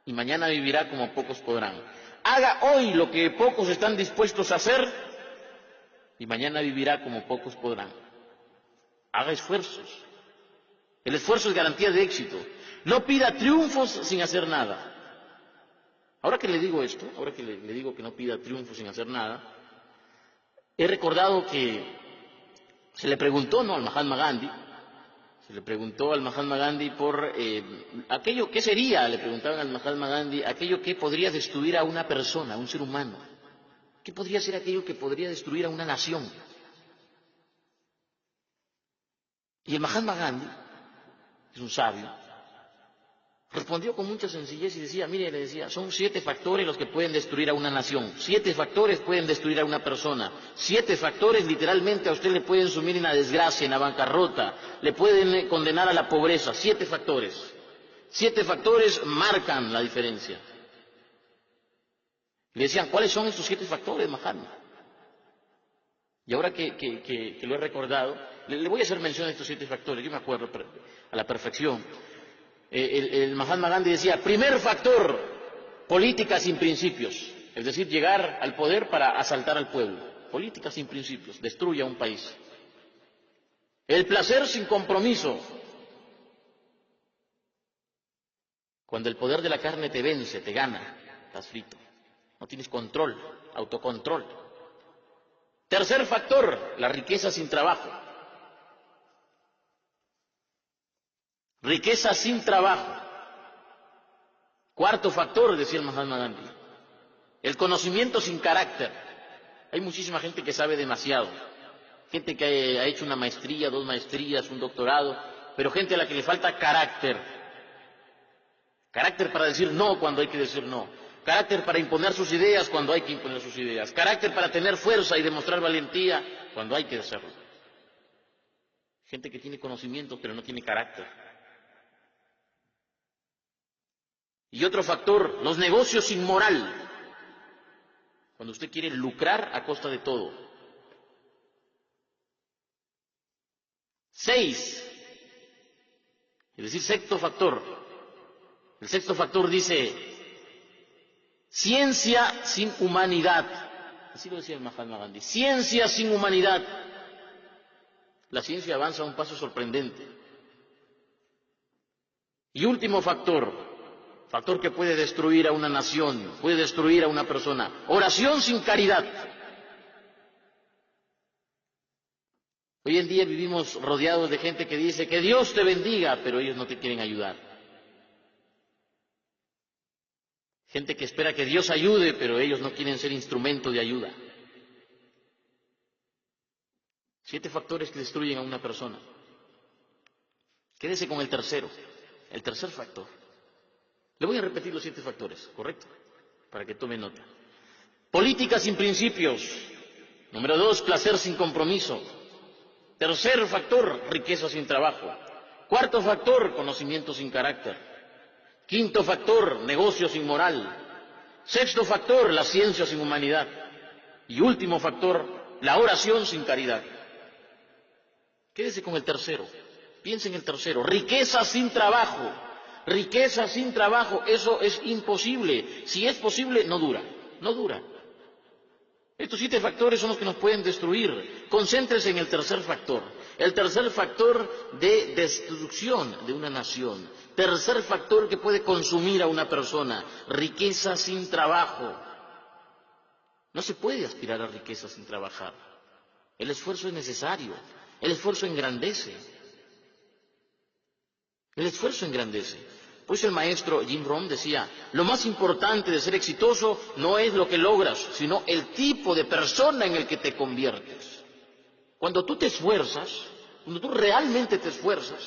y mañana vivirá como pocos podrán. Haga hoy lo que pocos están dispuestos a hacer y mañana vivirá como pocos podrán. Haga esfuerzos. El esfuerzo es garantía de éxito. No pida triunfos sin hacer nada. Ahora que le digo esto, ahora que le digo que no pida triunfos sin hacer nada, he recordado que se le preguntó, ¿no?, al Mahatma Gandhi. Se le preguntó al Mahatma Gandhi por aquello, ¿qué sería? Le preguntaban al Mahatma Gandhi, aquello que podría destruir a una persona, a un ser humano. ¿Qué podría ser aquello que podría destruir a una nación? Y el Mahatma Gandhi, es un sabio, respondió con mucha sencillez y decía, mire, le decía, son 7 factores los que pueden destruir a una nación. 7 factores pueden destruir a una persona. 7 factores literalmente a usted le pueden sumir en la desgracia, en la bancarrota, le pueden condenar a la pobreza. 7 factores. 7 factores marcan la diferencia. Le decían, ¿cuáles son estos 7 factores, Mahatma? Y ahora que lo he recordado, le voy a hacer mención de estos 7 factores. Yo me acuerdo a la perfección. El Mahatma Gandhi decía, primer factor, política sin principios, es decir, llegar al poder para asaltar al pueblo. Política sin principios, destruye a un país. El placer sin compromiso. Cuando el poder de la carne te vence, te gana, estás frito. No tienes control, autocontrol. Tercer factor, la riqueza sin trabajo. Riqueza sin trabajo. Cuarto factor, decía el Mahatma Gandhi, el conocimiento sin carácter. Hay muchísima gente que sabe demasiado. Gente que ha hecho una maestría, 2 maestrías, un doctorado, pero gente a la que le falta carácter. Carácter para decir no cuando hay que decir no. Carácter para imponer sus ideas cuando hay que imponer sus ideas. Carácter para tener fuerza y demostrar valentía cuando hay que hacerlo. Gente que tiene conocimiento pero no tiene carácter. Y otro factor, los negocios sin moral. Cuando usted quiere lucrar a costa de todo. 6. Es decir, sexto factor. El sexto factor dice, ciencia sin humanidad. Así lo decía el Mahatma Gandhi. Ciencia sin humanidad. La ciencia avanza a un paso sorprendente. Y último factor. Factor que puede destruir a una nación, puede destruir a una persona. Oración sin caridad. Hoy en día vivimos rodeados de gente que dice que Dios te bendiga, pero ellos no te quieren ayudar. Gente que espera que Dios ayude, pero ellos no quieren ser instrumento de ayuda. 7 factores que destruyen a una persona. Quédese con el tercero, el tercer factor. Le voy a repetir los 7 factores, ¿correcto? Para que tome nota. Política sin principios. Número 2, placer sin compromiso. Tercer factor, riqueza sin trabajo. Cuarto factor, conocimiento sin carácter. Quinto factor, negocio sin moral. Sexto factor, la ciencia sin humanidad. Y último factor, la oración sin caridad. Quédese con el tercero. Piense en el tercero. Riqueza sin trabajo. Riqueza sin trabajo, eso es imposible. Si es posible, no dura. No dura. Estos 7 factores son los que nos pueden destruir. Concéntrese en el tercer factor. El tercer factor de destrucción de una nación. Tercer factor que puede consumir a una persona. Riqueza sin trabajo. No se puede aspirar a riqueza sin trabajar. El esfuerzo es necesario. El esfuerzo engrandece. El esfuerzo engrandece. Pues el maestro Jim Rohn decía, lo más importante de ser exitoso no es lo que logras, sino el tipo de persona en el que te conviertes. Cuando tú te esfuerzas, cuando tú realmente te esfuerzas,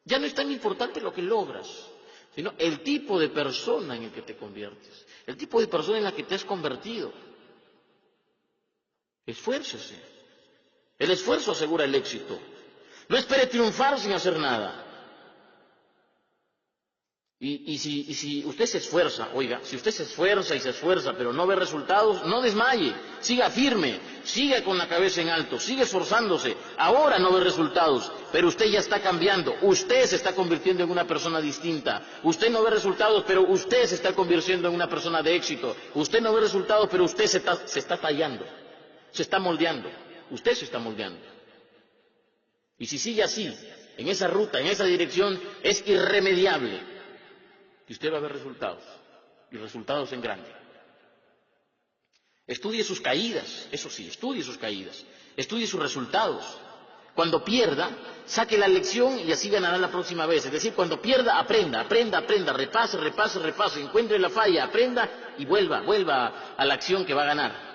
ya no es tan importante lo que logras, sino el tipo de persona en el que te conviertes, el tipo de persona en la que te has convertido. Esfuércese. El esfuerzo asegura el éxito. No espere triunfar sin hacer nada. Y si usted se esfuerza, oiga, si usted se esfuerza y se esfuerza, pero no ve resultados, no desmaye, siga firme, siga con la cabeza en alto, siga esforzándose. Ahora no ve resultados, pero usted ya está cambiando, usted se está convirtiendo en una persona distinta. Usted no ve resultados, pero usted se está convirtiendo en una persona de éxito. Usted no ve resultados, pero usted se está tallando, se está moldeando, usted se está moldeando. Y si sigue así, en esa ruta, en esa dirección, es irremediable. Y usted va a ver resultados, y resultados en grande. Estudie sus caídas, eso sí, estudie sus caídas, estudie sus resultados. Cuando pierda, saque la lección y así ganará la próxima vez. Es decir, cuando pierda, aprenda, repase, encuentre la falla, aprenda y vuelva a la acción que va a ganar.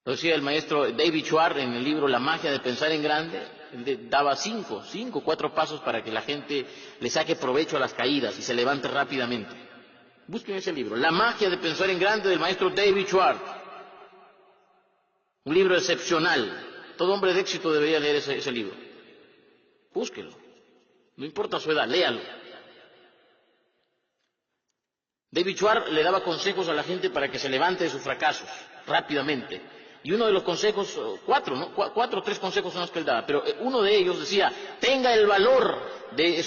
Lo decía el maestro David Schwartz en el libro La magia de pensar en grande. Daba 4 pasos para que la gente le saque provecho a las caídas y se levante rápidamente. Busquen ese libro, La magia de pensar en grande, del maestro David Schwartz. Un libro excepcional. Todo hombre de éxito debería leer ese libro. Búsquelo. No importa su edad, léalo. David Schwartz le daba consejos a la gente para que se levante de sus fracasos rápidamente. Y uno de los consejos, 4 o 3 consejos son los que él daba, pero uno de ellos decía, tenga el valor de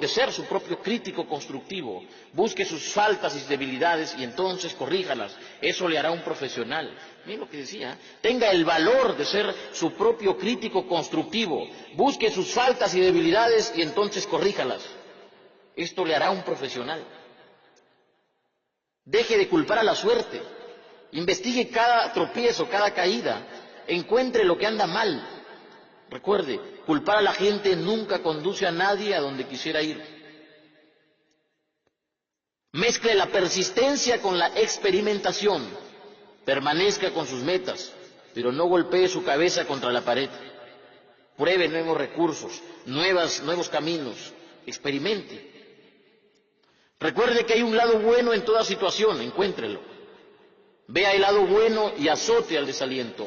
ser su propio crítico constructivo, busque sus faltas y debilidades y entonces corríjalas, eso le hará un profesional. Miren lo que decía, tenga el valor de ser su propio crítico constructivo, busque sus faltas y debilidades y entonces corríjalas, esto le hará un profesional. Deje de culpar a la suerte. Investigue cada tropiezo, cada caída. Encuentre lo que anda mal. Recuerde, culpar a la gente nunca conduce a nadie a donde quisiera ir. Mezcle la persistencia con la experimentación. Permanezca con sus metas, pero no golpee su cabeza contra la pared. Pruebe nuevos recursos, nuevos caminos. Experimente. Recuerde que hay un lado bueno en toda situación, encuéntrelo. Vea el lado bueno y azote el desaliento.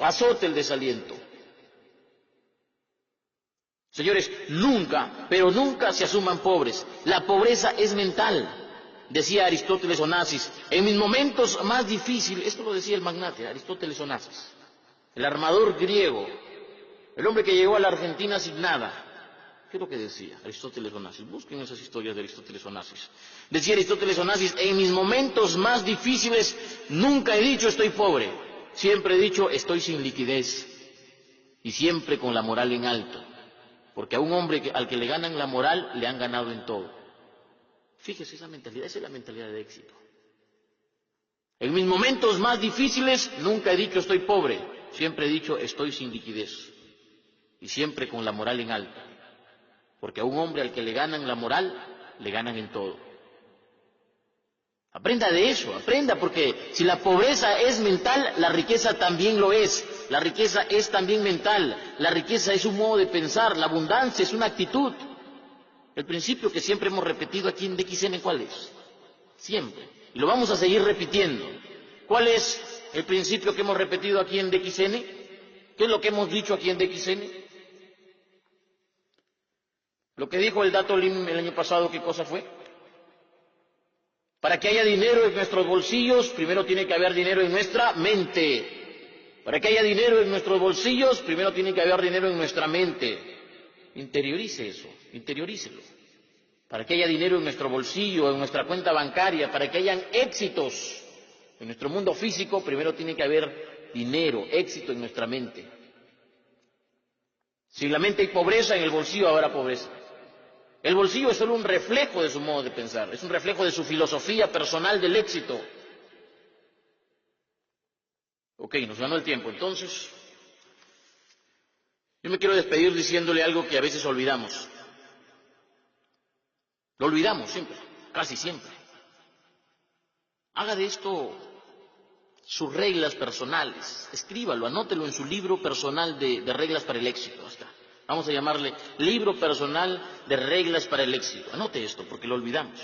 Señores, nunca, pero nunca se asuman pobres. La pobreza es mental, decía Aristóteles Onassis. En mis momentos más difíciles, esto lo decía el magnate Aristóteles Onassis, el armador griego, el hombre que llegó a la Argentina sin nada. ¿Qué es lo que decía Aristóteles Onassis? Busquen esas historias de Aristóteles Onassis. Decía Aristóteles Onassis, en mis momentos más difíciles nunca he dicho estoy pobre, siempre he dicho estoy sin liquidez y siempre con la moral en alto, porque a un hombre al que le ganan la moral le han ganado en todo. Fíjese esa mentalidad, esa es la mentalidad de éxito. En mis momentos más difíciles nunca he dicho estoy pobre, siempre he dicho estoy sin liquidez y siempre con la moral en alto. Porque a un hombre al que le ganan la moral, le ganan en todo. Aprenda de eso, aprenda, porque si la pobreza es mental, la riqueza también lo es. La riqueza es también mental, la riqueza es un modo de pensar, la abundancia es una actitud. El principio que siempre hemos repetido aquí en DXN, ¿cuál es? Siempre. Y lo vamos a seguir repitiendo. ¿Cuál es el principio que hemos repetido aquí en DXN? ¿Qué es lo que hemos dicho aquí en DXN? Lo que dijo el Dato Lim el año pasado, ¿qué cosa fue? Para que haya dinero en nuestros bolsillos, primero tiene que haber dinero en nuestra mente. Para que haya dinero en nuestros bolsillos, primero tiene que haber dinero en nuestra mente. Interiorice eso, interiorícelo. Para que haya dinero en nuestro bolsillo, en nuestra cuenta bancaria, para que hayan éxitos en nuestro mundo físico, primero tiene que haber dinero, éxito en nuestra mente. Si en la mente hay pobreza, en el bolsillo habrá pobreza. El bolsillo es solo un reflejo de su modo de pensar, es un reflejo de su filosofía personal del éxito. Ok, nos ganó el tiempo. Entonces, yo me quiero despedir diciéndole algo que a veces olvidamos. Lo olvidamos siempre, casi siempre. Haga de esto sus reglas personales. Escríbalo, anótelo en su libro personal de reglas para el éxito. Hasta. Vamos a llamarle libro personal de reglas para el éxito. Anote esto porque lo olvidamos.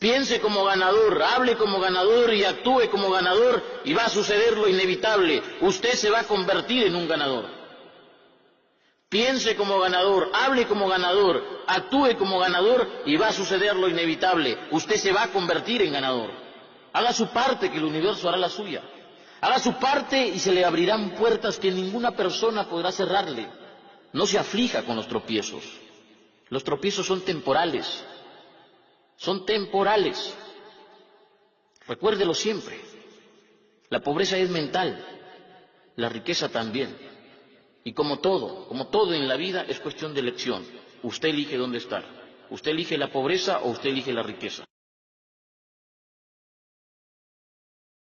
Piense como ganador, hable como ganador y actúe como ganador y va a suceder lo inevitable. Usted se va a convertir en un ganador. Piense como ganador, hable como ganador, actúe como ganador y va a suceder lo inevitable. Usted se va a convertir en ganador. Haga su parte que el universo hará la suya. Haga su parte y se le abrirán puertas que ninguna persona podrá cerrarle. No se aflija con los tropiezos. Los tropiezos son temporales. Son temporales. Recuérdelo siempre. La pobreza es mental, la riqueza también. Y como todo en la vida es cuestión de elección. Usted elige dónde estar. Usted elige la pobreza o usted elige la riqueza.